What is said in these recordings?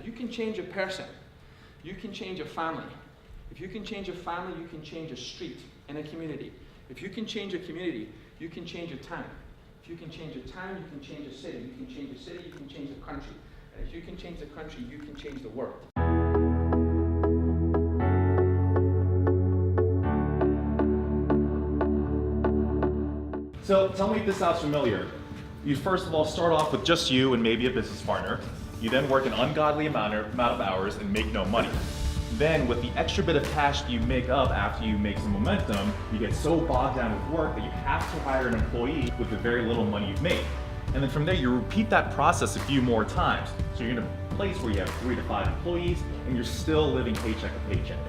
You can change a person. You can change a family. If you can change a family, you can change a street and a community. If you can change a community, you can change a town. If you can change a town, you can change a city. You can change a city, you can change a country. And if you can change the country, you can change the world. So tell me if this sounds familiar. You first of all start off with just you and maybe a business partner. You then work an ungodly amount of hours and make no money. Then with the extra bit of cash you make up after you make some momentum, you get so bogged down with work that you have to hire an employee with the very little money you've made. And then from there, you repeat that process a few more times. So you're in a place where you have 3 to 5 employees and you're still living paycheck to paycheck.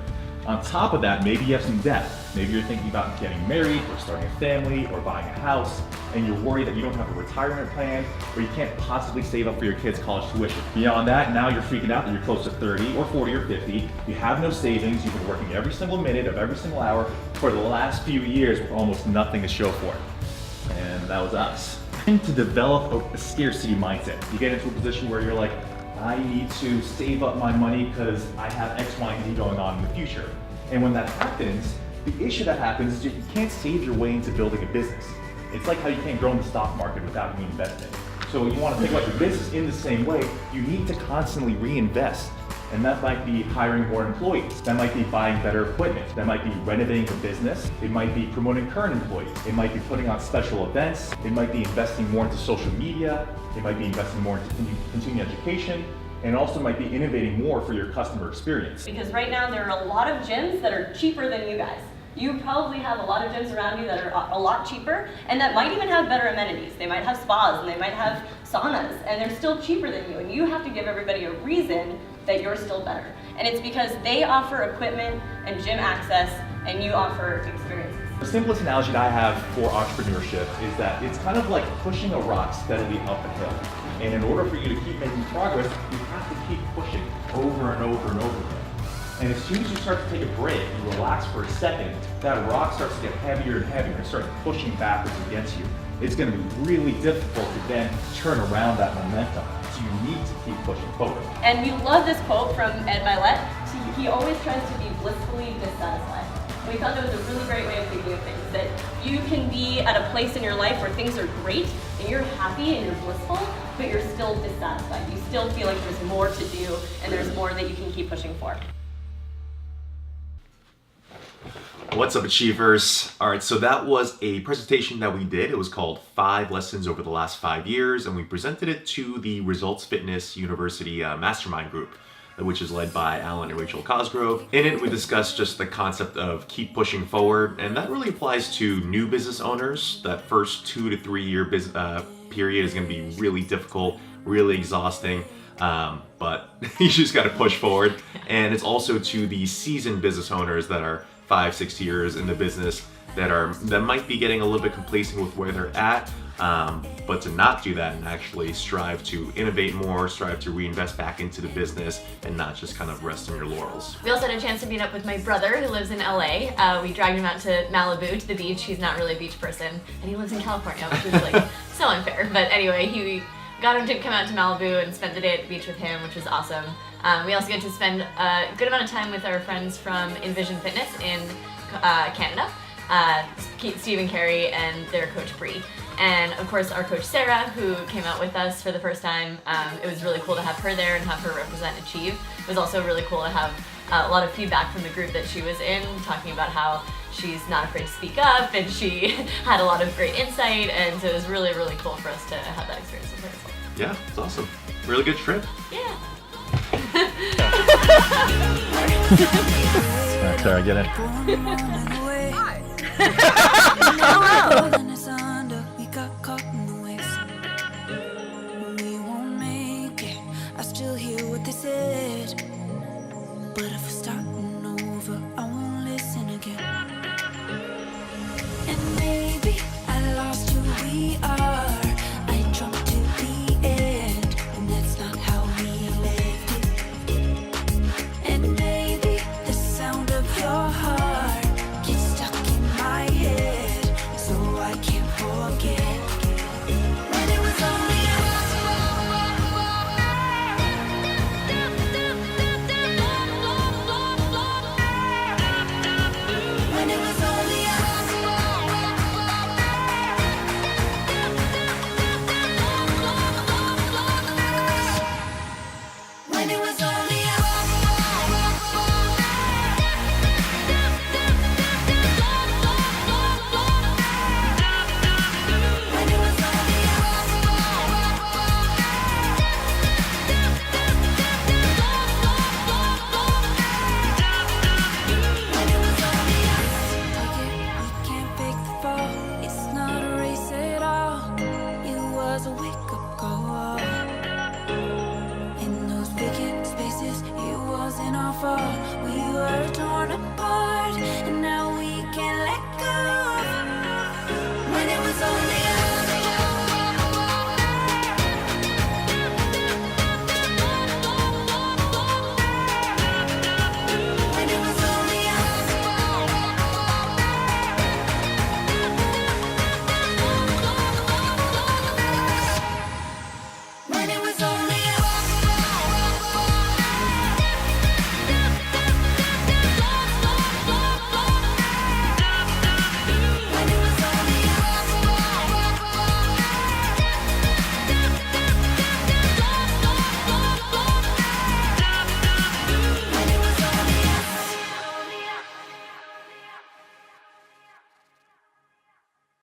On top of that, maybe you have some debt. Maybe you're thinking about getting married or starting a family or buying a house, and you're worried that you don't have a retirement plan or you can't possibly save up for your kids' college tuition. Beyond that, now you're freaking out that you're close to 30 or 40 or 50. You have no savings. You've been working every single minute of every single hour for the last few years with almost nothing to show for it. And that was us. And to develop a scarcity mindset, you get into a position where you're like, I need to save up my money because I have X, Y, and Z going on in the future. And when that happens, the issue that happens is you can't save your way into building a business. It's like how you can't grow in the stock market without reinvesting. So you want to think about your business in the same way. You need to constantly reinvest. And that might be hiring more employees. That might be buying better equipment. That might be renovating the business. It might be promoting current employees. It might be putting on special events. It might be investing more into social media. It might be investing more into continuing education. And also might be innovating more for your customer experience. Because right now there are a lot of gyms that are cheaper than you guys. You probably have a lot of gyms around you that are a lot cheaper and that might even have better amenities. They might have spas and they might have saunas and they're still cheaper than you, and you have to give everybody a reason that you're still better. And it's because they offer equipment and gym access and you offer experiences. The simplest analogy that I have for entrepreneurship is that it's kind of like pushing a rock steadily up a hill. And in order for you to keep making progress, you have to keep pushing over and over and over again. And as soon as you start to take a break, you relax for a second, that rock starts to get heavier and heavier and start pushing backwards against you. It's going to be really difficult to then turn around that momentum. So you need to keep pushing forward. And we love this quote from Ed Milet. He always tries to be blissfully dissatisfied. We thought that was a really great way of thinking of things, that you can be at a place in your life where things are great and you're happy and you're blissful, but you're still dissatisfied. You still feel like there's more to do and there's more that you can keep pushing for. What's up, Achievers? All right, so that was a presentation that we did. It was called 5 Lessons Over the Last 5 Years, and we presented it to the Results Fitness University Mastermind group, which is led by Alwyn and Rachel Cosgrove. In it, we discussed just the concept of keep pushing forward, and that really applies to new business owners. That first 2 to 3 year period is gonna be really difficult, really exhausting, but you just gotta push forward. And it's also to the seasoned business owners that are 5-6 years in the business that might be getting a little bit complacent with where they're at, but to not do that and actually strive to innovate more, strive to reinvest back into the business and not just kind of rest on your laurels. We also had a chance to meet up with my brother who lives in LA. We dragged him out to Malibu, to the beach. He's not really a beach person, and he lives in California, which is like so unfair. But anyway, he got him to come out to Malibu and spend the day at the beach with him, which was awesome. We also get to spend a good amount of time with our friends from Envision Fitness in Canada, Steve and Kari and their coach Bri. And of course our coach Sarah, who came out with us for the first time. It was really cool to have her there and have her represent Achieve. It was also really cool to have a lot of feedback from the group that she was in, talking about how she's not afraid to speak up and she had a lot of great insight, and so it was really, really cool for us to have that experience with her as well. Yeah, it's awesome. Really good trip. Yeah. Alright, Sarah, get in. Hi. Hello. But if we're starting over, I won't listen again. And maybe I lost who we are. I jumped to the end, and that's not how we left it. And maybe the sound of your heart gets stuck in my head, so I can't forget. When it was only us. And it was only